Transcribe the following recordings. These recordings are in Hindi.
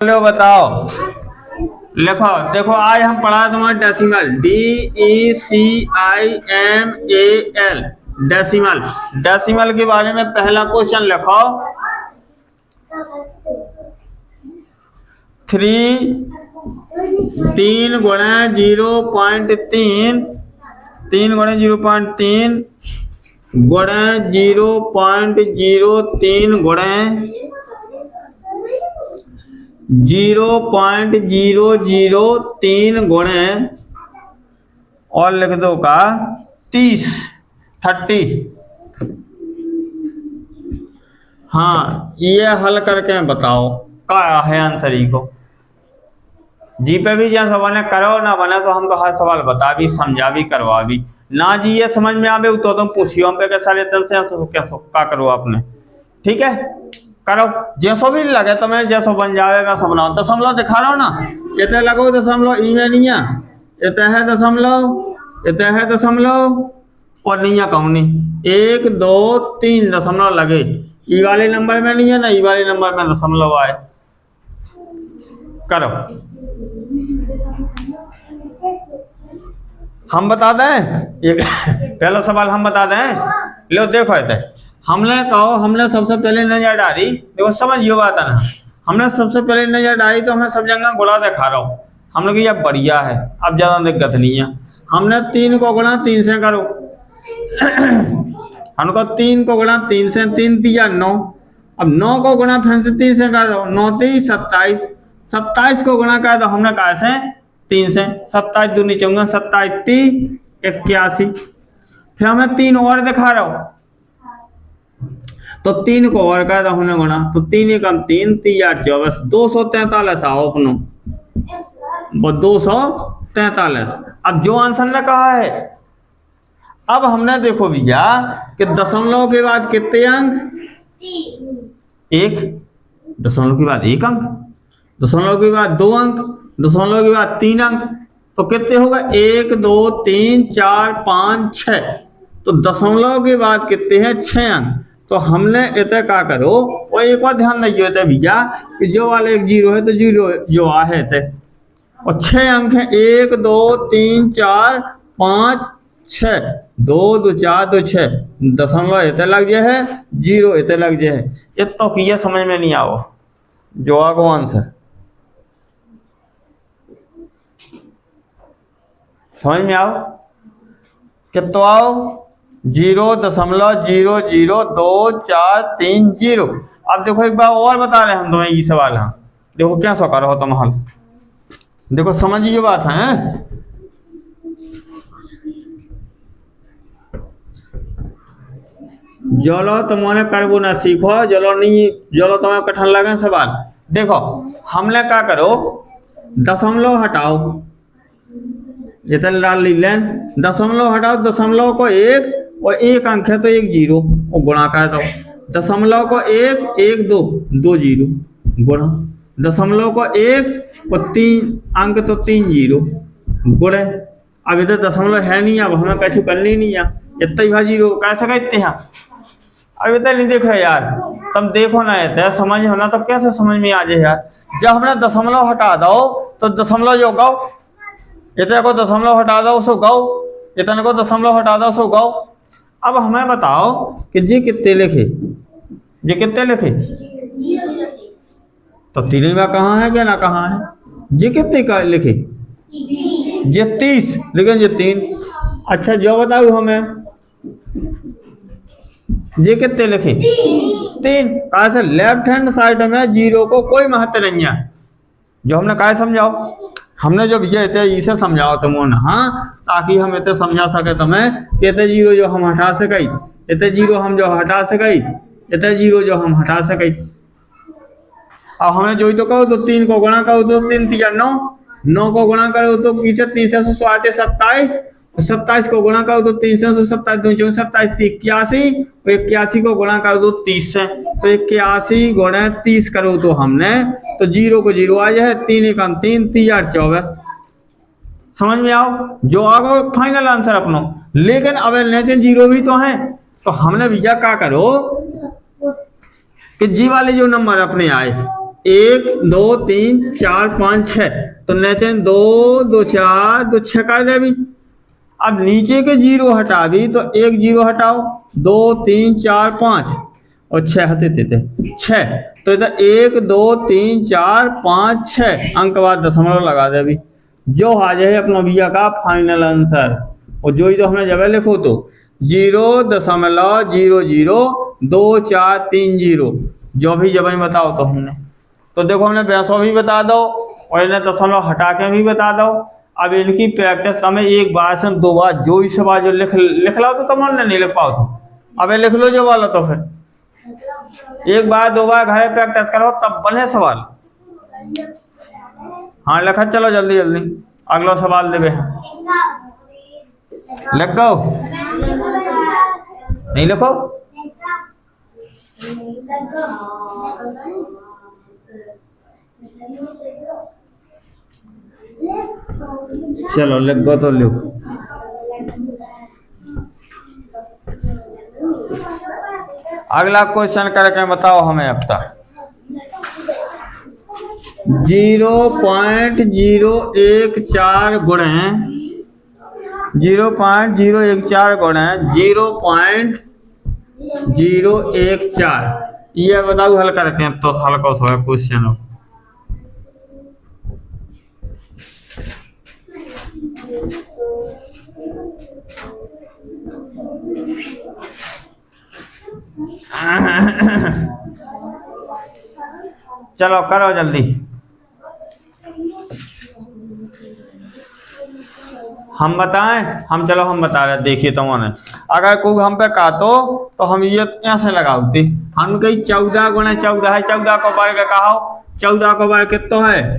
लो बताओ, लिखो। देखो आज हम पढ़ा तुम्हारा डेसिमल, DECIMAL, डेसिमल। डेसिमल के बारे में पहला क्वेश्चन लिखो। 3 गुणे 0.3, 3 गुणे 0.3 गुणे 0.03 गुणे 0.003 गुणे और लिख दो का 30। हाँ, ये हल करके बताओ क्या है आंसर ही को। जी पे भी जहाँ सवाल करो ना बने तो हम तो हर सवाल बता भी समझा भी करवा भी ना जी ये समझ में आवे तो तुम पूछियो पे कैसा लेते से क्या करो आपने। ठीक है, करो जैसो भी लगे तुम्हें, जैसो बन जाएगा सब बनाओ। दशमलव दिखा रहा हो ना, इतने लगो दशमलव ई में नहीं है, इतने है दशमलव, इतने है दशमलव और नहीं है कौनी 1 2 3 दशमलव लगे। ई वाले नंबर में नहीं है ना, ई वाले नंबर में दशमलव आए। करो, हम बता दें एक पहला सवाल हम बता दें। लो देखो इतने हमने कहो, हमने सबसे पहले नजर डाली, देखो समझियो बात है ना। हमने सबसे पहले नजर डाली तो हमें सब जगह गुणा दिखा रहा हूँ। हमने कहा बढ़िया है, अब ज्यादा दिक्कत नहीं है। हमने 3 को गुणा 3 से करो। हमको 3 को गुणा 3 से, 3 3 9। अब 9 को गुणा फिर से 3 से कर दो, 9 3 27। 27 को गुणा कर दो हमने कहा से 3 से, 27 दूनी 54, 27 3 81। फिर हमें 3 और दिखा रहा हूँ तो 3 को और कर दो हमने गुणा, तो 3 कम 3 3 8 24, 243 आओ अपनो, 243। अब जो आंसर ने कहा है, अब हमने देखो भैया कि दशमलव के बाद कितने अंक, 1, दशमलव के बाद 1 अंक, दशमलव के बाद 2 अंक, दशमलव के बाद 3 अंक, तो कितने होगा 1 2 3 4 5 6। तो दशमलव के बाद कितने हैं 6 अंक। तो हमने इतने क्या करो, और एक बार ध्यान रखिए इतने भैया कि जो वाले एक 0 है तो 0 जो आ है इतने, और 6 अंक है 1 2 3 4 5 6, 2 2 4 2 6, दशमलव इतने लग जाए है, 0 इतने लग जाए है। ये तो किया समझ में नहीं आओ जो आगो आंसर समझ में आओ कितो आओ 0.00243 0। अब देखो एक बार और बता रहे हैं हम तुम्हें ये सवाल। हाँ देखो क्या सौ कर रहो तुम हल, देखो समझिए बात है। जलो तुम्हारे करबो ना सीखो, जलो नहीं, जलो तुम्हें कठिन लगे सवाल। देखो हमने क्या करो, दशमलव हटाओ, इतने डाल ली लें, दशमलव हटाओ, दशमलव को 1 और 1 अंक है तो 1 0 और गुणा कर दो। दशमलव को 1 1 2 2 0 गुणा, दशमलव को 1 और 3 अंक तो 3 0 गुणे। अब इधर दशमलव है नहीं, अब हमें कैसे करनी नहीं है, इतना ही भाजी रो कैसे कहते हैं। अब इतना नहीं देखो यार, तुम देखो ना इतना समझ होना तब कैसे समझ में आ जाए यार। जब हमने दशमलव हटा दो तो दशमलव जो गाओ, इतने को दशमलव हटा दो सो गाओ, इतने को दशमलव हटा दो सो गाओ। अब हमें बताओ कि जी कितने लिखे, जी कितने लिखे, तो 3 में कहाँ है क्या ना कहाँ है, जी कितने का लिखे, ये 30 लेकिन ये 3। अच्छा जो बताओ हमें ये कितने लिखे 3, कहा से लेफ्ट हैंड साइड में 0 को कोई महत्व नहीं है। जो हमने कहा समझाओ, हमने जो भैया इतने इसे समझाओ तुमने, हाँ ताकि हम इतने समझा सके तुम्हें कि इतने 0 जो हम हटा सके, इतने 0 हम जो हटा सके, इतने 0 जो हम हटा सके। अब हमने जो ही तो कहो तो 3 को गुणा करो तो 3 3 9, 9 को गुणा करो तो पीछे 3 से 27, 27 को गुणा करो तो 3 से 27 2 27 81, और 81 को गुणा करो तो 30 से, तो 81 गुणा 30 करो तो हमने तो 0 को 0 आ जाए, 3 कम 3 3 8 24। समझ में आओ जो आगो फाइनल आंसर अपनो। लेकिन अब लेते 0 भी तो है, तो हमने भैया क्या करो कि जी वाले जो नंबर अपने आए 1 2 3 4 5 6, तो नेचन 2 2 4 2 6 कर दे भी। अब नीचे के जीरो हटा भी तो एक जीरो हटाओ, 2 3 4 5 और 6 हते थे 6, तो इधर 1 2 3 4 5 6 अंक बाद दशमलव लगा दे भी। जो आ जाए अपना भैया का फाइनल आंसर, और जो ही तो हमने जगह लिखो तो 0.002430, जो भी जब बताओ तो हमने, तो देखो हमने पैसों भी बता दो और इन्हें दशमलव हटा के भी बता दो। अब इनकी प्रैक्टिस तुम्हें एक बार से दो बार जो ही सवाल जो लिख लो तो तुम नहीं लिख पाओ तो अब लिख लो जो वाला, तो फिर एक बार दो बार घर प्रैक्टिस करो तब बने सवाल। हाँ लिखा, चलो जल्दी जल्दी अगला सवाल देवे लिख गो, नहीं लिखो चलो लिख गो तो लिख। अगला क्वेश्चन करके बताओ हमें अब तक। 0.014 गुणे 0.014 गुणे 0.014, ये बताओ हल करते हैं तो हल को सो क्वेश्चन हो। चलो करो जल्दी, हम बताएं, हम चलो हम बता रहे। देखिए तुमने अगर कोई हम पे काटो तो हम ये कैसे लगाते, हम कहीं 14 गुणे 14 है, 14 को वर्ग कहो, 14 को वर्ग कितना है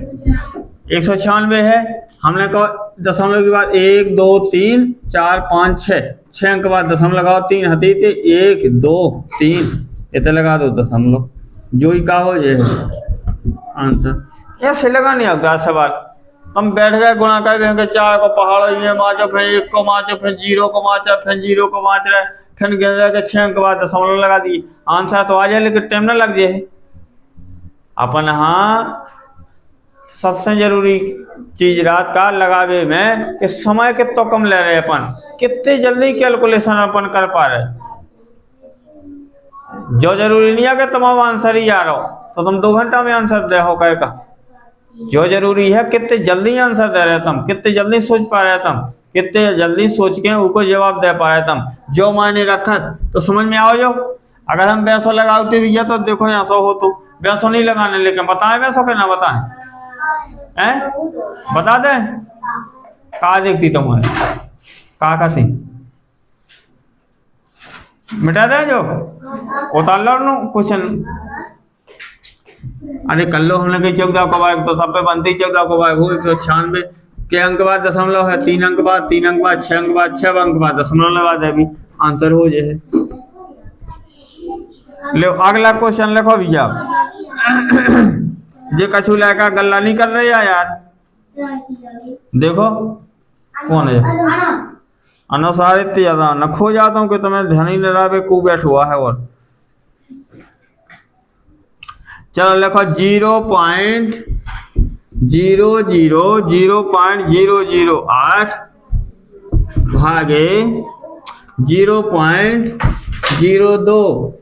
196 है। हमने कहा दशमलव के बाद 1 2 3 4 5 6 अंक बाद दशमलव लगाओ, 3 हती थे 1 2 3 इतने लगा दो दशमलव, जो ही का हो ये आंसर। ऐसे लगा नहीं आता सवाल, हम बैठ गए गुणा कर गए 4 को पहाड़ो ये माचो, फिर 1 को माचो, फिर 0 को माचा, फिर 0 को माच रहे, फिर गिर के 6 अंक बाद दशमलव लगा दी, आंसर तो आ जाए लेकिन टाइम ना लग जाए अपन। हाँ सबसे जरूरी चीज रात का लगावे में कि समय कितना कम ले रहे अपन, कितने जल्दी कैलकुलेशन अपन कर पा रहे। जो जरूरी नहीं है कि तमाम आंसर ही आ रहा हो तो तुम 2 घंटा में आंसर दे हो कहे का, जो जरूरी है कितने जल्दी आंसर दे रहे तुम, कितने जल्दी सोच पा रहे तुम, कितने जल्दी सोच के उनको जवाब दे पा रहे तुम, जो मायने रखा तो समझ में आओ। जो अगर हम 200 लगाते भैया तो देखो यहाँ 100 हो, तो 200 नहीं लगाने, लेकिन बताएं 200 के ना बताएं हैं, बता दें कहा देखती तुम्हारे कहा कहती मिटा दे जो उतार लो क्वेश्चन। अरे कर लो, हमने कही 14 को वर्ग तो सब पे बनती 14 को वर्ग हो 196 के अंक बाद दशमलव है, 3 अंक बाद 3 अंक बाद 6 अंक बाद 6 अंक बाद दशमलव लगा दे भी, आंसर हो जाए। लो अगला क्वेश्चन लिखो भैया। ये कछु लड़का गल्ला नहीं कर रहे यार, देखो कौन है अनुसार इतनी ज्यादा न खो जाता हूँ कि तुम्हें ध्यान ही नहीं रहा को बैठ हुआ है। और चलो लिखो 0.008 भागे 0.02,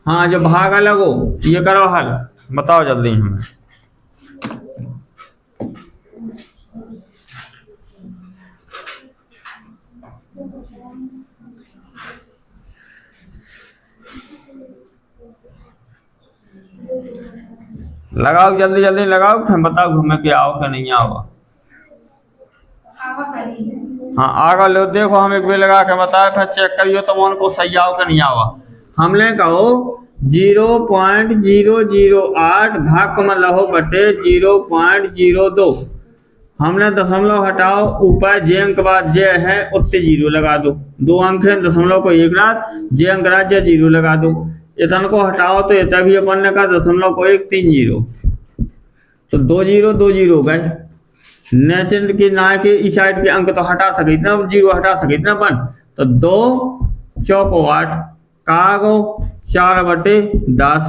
हाँ जो भाग अलग हो ये करो हल, बताओ जल्दी हमें। लगाओ जल्दी जल्दी लगाओ, फिर बताओ घूमे के आओ क्या नहीं आओ। हाँ आगा लो, देखो हम एक बार लगा के बताए फिर चेक करियो तो उनको सही आओ क्या नहीं आओ। हमने कहो 0.008 भाग को मतलब हो बटे 0.02, हमने दशमलव हटाओ, ऊपर जे अंक बाद जे है उत्ते 0 लगा दो, 2 अंक है दशमलव को एक रात जे अंक रात जे 0 लगा दो, इतन को हटाओ तो इतना भी अपन ने कहा दशमलव को 1 3 0, तो 2 0 गए। नेचर के ना के इस साइड के अंक तो हटा सके इतना 0 हटा सके इतना अपन, तो 2 चौको 8 कागो 4/10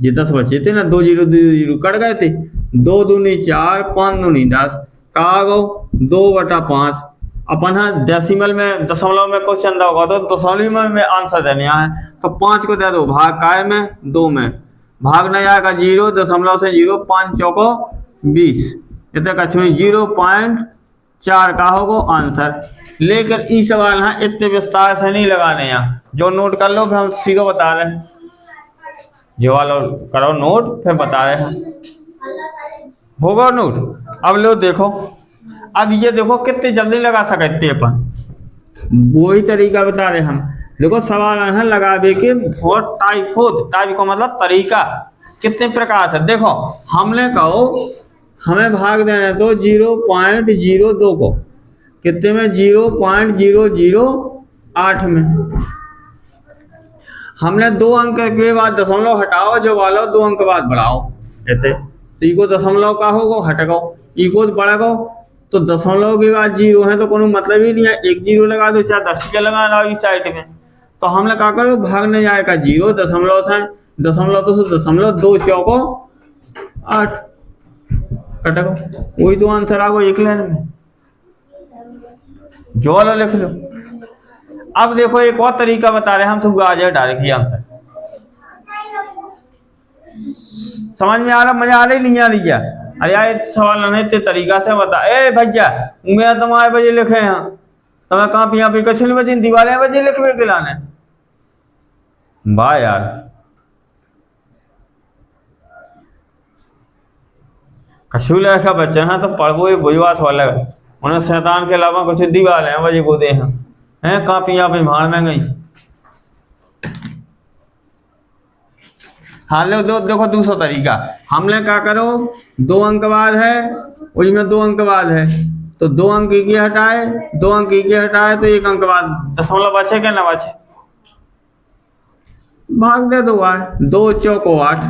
ये 10 बचे थे ना, 2 जीरो 2 जीरो कट गए थे। 2 दूनी 4, 5 दूनी 10, कहा गो 2/5। अपन है डेसिमल में, दशमलव में क्वेश्चन दा होगा तो दशमलव में आंसर देने है, तो 5 को दे दो भाग काय में 2 में, भाग नहीं आएगा 0, दशमलव से 0, 5 चौको 20, इतने का 0.4 का होगा आंसर। लेकिन इस सवाल है इतने विस्तार से नहीं लगाने यहाँ, जो नोट कर लो फिर हम सीधो बता रहे हैं, जो वाला करो नोट फिर बता रहे हैं, होगा नोट। अब लो देखो, अब ये देखो कितने जल्दी लगा सकते अपन, वही तरीका बता रहे हम। देखो सवाल है लगावे के बहुत टाइप हो, टाइप का मतलब तरीका, कितने प्रकार से। देखो हमने कहो हमें भाग देने तो 0.02 को कितने में 0.008 में, हमने 2 अंक के बाद दशमलव हटाओ, जो वाला 2 अंक बाद बढ़ाओ, ऐसे को दशमलव का होगा हटगो, को बढ़ाओ, तो दशमलव के बाद 0 है तो कोनो मतलब ही नहीं है, 1 0 लगा दो, चाहे 10 के लगा लो इस साइड में। तो हमने क्या करो भाग नहीं जाएगा 0, दशमलव से दशमलव तो दशमलव 2 चौको 8 कटको, वही तो आंसर आ गया एक लाइन में, जो वाला लिख लो। अब देखो एक और तरीका बता रहे हैं हम, सब आ जाए डायरेक्ट आंसर, समझ में आ रहा, मजा आ रही नहीं आ रही क्या? अरे यार सवाल नहीं ते तरीका से बता। ए भैया मैं तुम्हारे बजे लिखे हैं, तुम्हें कहाँ यहाँ पे कछ बजे दीवारें बजे लिखवे के लाने, वाह यार। कछू लड़का बच्चा है तो पढ़वो ये बुझवास वाला, उन्हें शैतान के अलावा कुछ दीवार है बजे को दे हैं कापी यहाँ पे भाड़ में गई। हाँ लो देखो दूसरा तरीका, हमने क्या करो 2 अंक बाद है, उसमें 2 अंक बाद है, तो 2 अंक की हटाए, 2 अंक की हटाए तो 1 अंक बाद दशमलव बचे क्या ना बचे, भाग दे दो 2 चौको 8,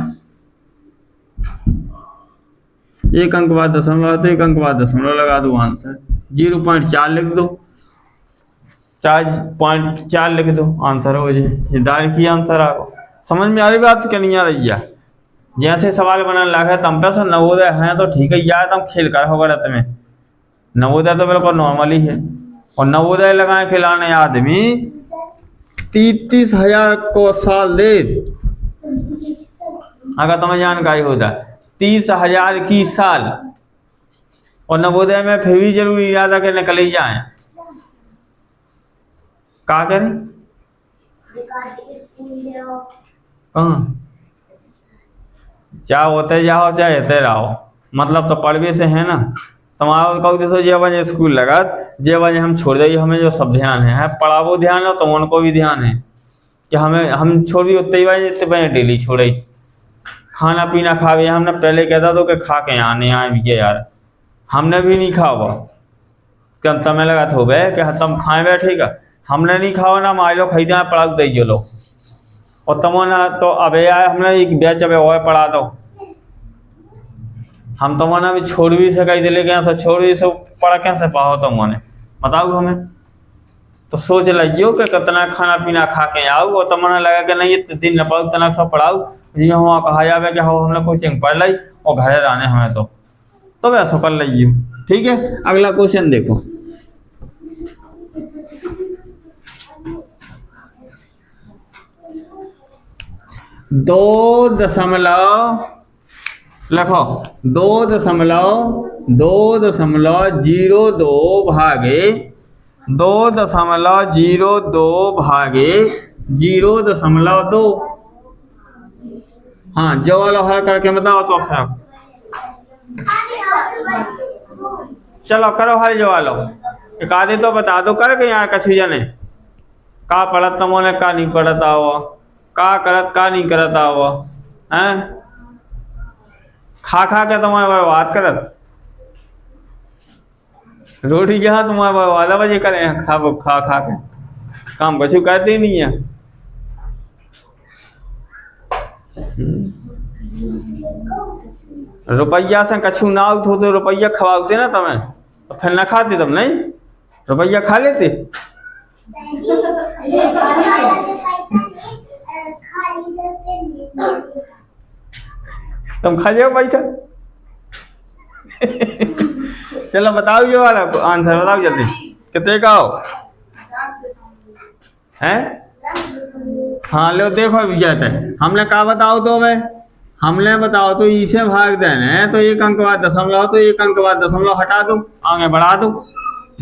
1 अंक बाद दशमलव तो 1 अंक बाद दशमलव लगा दो, आंसर 0.4 लिख दो, 4.4 लिख दो, आंसर हो जाए, डायरेक्ट ही आंसर आ गो। समझ में आ रही बात क्या नहीं आ रही है? जैसे सवाल बनाने लगा तम पे सो नवोदय है तो ठीक है यार, तुम खेल कर होगा रात में, नवोदय तो बिल्कुल नॉर्मल ही है, और नवोदय लगाए खिलाने आदमी 33,000 को साल दे, अगर तुम्हें जानकारी होता 30,000 की साल, और नवोदय में फिर भी जरूरी इरादा के निकल ही जाए, क्या करें कहाँ चाहे होते जाओ चाहे होते रहो, मतलब तो पढ़वे से है ना। तुम्हारा कहू देखो जे बजे स्कूल लगा, जे बजे हम छोड़ देंगे, हमें जो सब ध्यान है पढ़ावो ध्यान है, तो उनको भी ध्यान है कि हमें हम छोड़ भी उतने ही बजे जितने बजे डेली छोड़े, खाना पीना खावे, हमने पहले कहता तो कि खा के आने आए भी यार, हमने भी नहीं खाओ, कब तुम्हें लगा तो बे कि तुम खाए बैठेगा, हमने नहीं खाओ ना, मान लो खरीदा पढ़ा दे जो लो, और तमोना तो अबे आए हमने एक बैच अबे और पढ़ा दो, हम तमोना भी छोड़ भी सकाई दे, लेकिन छोड़ भी सब पढ़ा कैसे पाओ तुमने बताओ हमें, तो सोच लियो कि कितना खाना पीना खा के आओ, और तमोना लगा कि नहीं इतने दिन न पढ़ो तना सब पढ़ाओ, वहाँ कहा जाए कि हाँ हमने कोचिंग पढ़ ली और घर आने हमें तो वैसा कर लीजिए। ठीक है, अगला क्वेश्चन देखो, दो दशमलव लिखो 2.02 भागे 2.02 भागे 0.2, हाँ जो वाला हल करके बताओ तो खराब, चलो करो हल जो वालो, एक आधे तो बता दो करके यार कछु जने का पढ़त तमोने का नहीं पढ़ता हुआ, का करत का नहीं करता हुआ हैं, खा खा के तुम्हारे बर्बाद करत, रोटी जहाँ तुम्हारे बर्बाद बजे करें खा खा के, काम कछु करते ही नहीं है। रुपया से कछु ना आउत हो तो रुपया खवाते ना तुम्हें, तो फिर ना खाते तुम नहीं, रुपया खा लेते तुम खा जाओ पैसा। चलो बताओ ये वाला आंसर बताओ जल्दी, कितने का हो है? हाँ लो देखो विजय थे, हमने कहा बताओ तो भाई, हमने बताओ तो ई से भाग देना है, तो एक अंक बाद दशमलव, तो एक अंक बाद दशमलव हटा दो, आगे बढ़ा दो,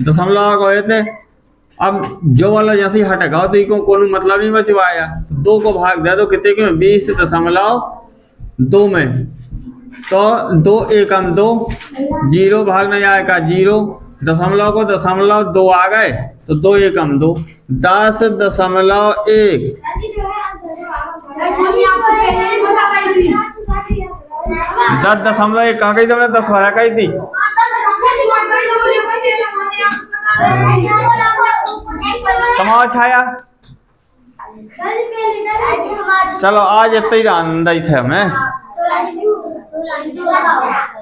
दशमलव गए थे। अब जो वाला जैसे ही हटेगा तो इको कोनो मतलब नहीं बचवाया, तो 2 को भाग दे दो कितने के 20.2 में, तो 2 एकम 2, 0 भाग नहीं आएगा 0, दशमलव को दशमलव 2 आ गए तो 2 एकम 2, 10.1। 10.1 कहाँ गई तुमने? 10 वाला कही थी। समाओ छाया। चलो आज इतना ही आनंद ही थे हमें।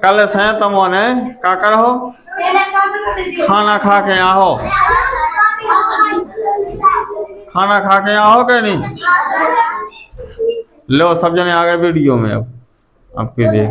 कल से तुमने क्या करो, खाना खा के यहाँ हो, खाना खा के यहाँ हो के नहीं? लो सब जने आ गए वीडियो में, अब आपके लिए